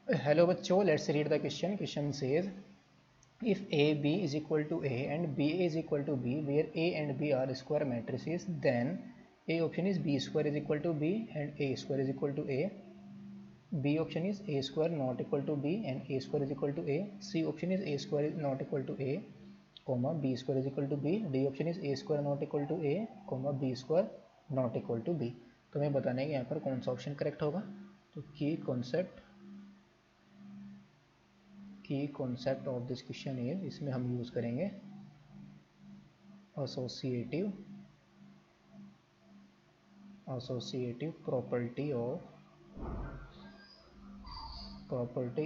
Hello बच्चों, let's read the question. Question says, if AB is equal to A and BA is equal to B, where A and B are square matrices, then A option is B square is equal to B and A square is equal to A. B option is A square not equal to B and A square is equal to A. C option is A square is not equal to A, comma B square is equal to B. D option is A square not equal to A, comma B square not equal to B. तो हमें बताना है कि यहाँ पर कौन सा option correct होगा. तो की concept of this question is, इसमें हम यूज़ करेंगे associative property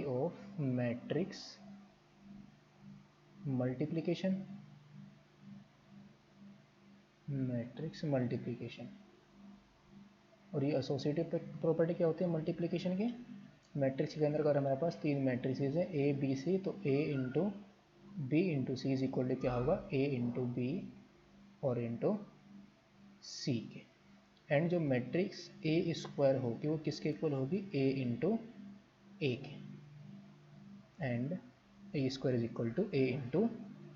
of matrix multiplication. और ये एसोसिएटिव प्रॉपर्टी क्या होती है मल्टीप्लिकेशन की? मैट्रिक्स के अंदर अगर हमारे पास तीन मैट्रिसेस हैं ए बी सी, तो A into B into C is equal to क्या होगा? ए इंटू बी और इंटू सी के. एंड जो मैट्रिक्स ए स्क्वायर होगी वो किसके इक्वल होगी? ए इंटू ए के. And A square is equal to A into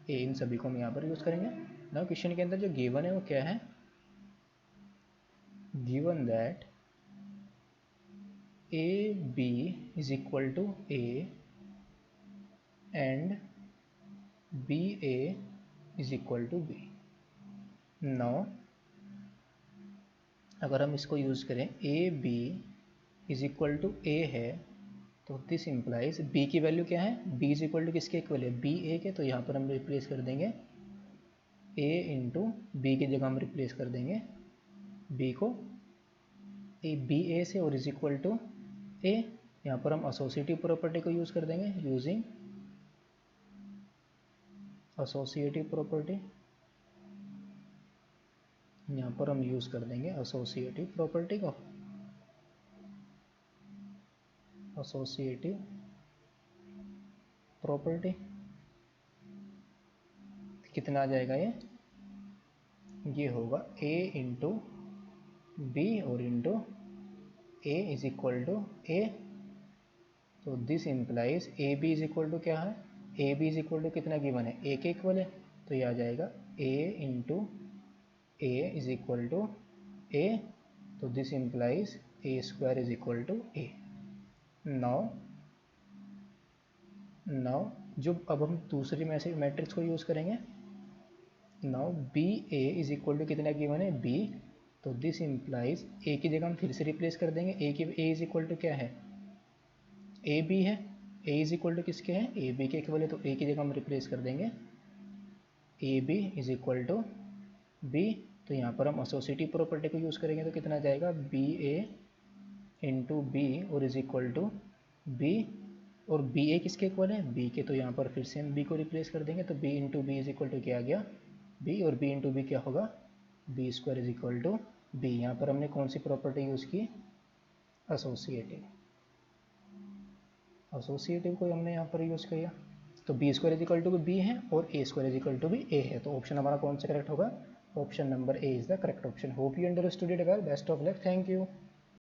A. इन सभी को हम यहाँ पर यूज़ करेंगे. ना क्वेश्चन के अंदर जो गिवन है वो क्या है? Given that AB is equal to A and BA is equal to B. Now अगर हम इसको यूज़ करें, AB is equal to A है, तो दिस इम्प्लाइज B की वैल्यू क्या है? B इज इक्वल टू किसके इक्वल है? BA के. तो यहाँ पर हम रिप्लेस कर देंगे A इंटू बी की जगह हम रिप्लेस कर देंगे B को BA से और इज इक्वल टू ए. यहाँ पर हम एसोसिएटिव प्रॉपर्टी को यूज़ कर देंगे. यूजिंग एसोसिएटिव प्रॉपर्टी, यहाँ पर हम यूज़ कर देंगे एसोसिएटिव प्रॉपर्टी को. एसोसिएटिव प्रॉपर्टी कितना आ जाएगा? ये होगा ए इंटू बी और into A is equal to A. तो this implies A B is equal to क्या है? A B is equal to कितना गिवन है? ए के इक्वल है. तो ये आ जाएगा A into A is equal to A. तो this implies A square is equal to A. Now जो अब हम दूसरी मैट्रिक्स को यूज़ करेंगे. Now B A is equal to कितना गिवन है? बी. तो दिस इम्प्लाइज ए की जगह हम फिर से रिप्लेस कर देंगे. ए इज इक्वल टू क्या है? ए बी है. ए इज इक्वल टू किसके हैं? ए बी के इक्वल है. तो ए की जगह हम रिप्लेस कर देंगे A B is equal to B. तो यहाँ पर हम एसोसिएटिव प्रॉपर्टी को यूज़ करेंगे. तो कितना जाएगा? बी ए इंटू बी और इज इक्वल टू बी. और बी ए किसके इक्वल है? बी के. तो यहाँ पर फिर से हम बी को रिप्लेस कर देंगे. तो B into B is equal to क्या आ गया? बी. और बी इंटू बी क्या होगा? B square is equal to B. यहाँ पर हमने कौन सी प्रॉपर्टी यूज़ की? एसोसिएटिव को हमने यहाँ पर यूज़ किया. तो B square is equal to B है और A square is equal to भी ए है. तो ऑप्शन हमारा कौन सा करेक्ट होगा? Option number A is the correct option. Hope you understood it well. Best of luck. Thank you.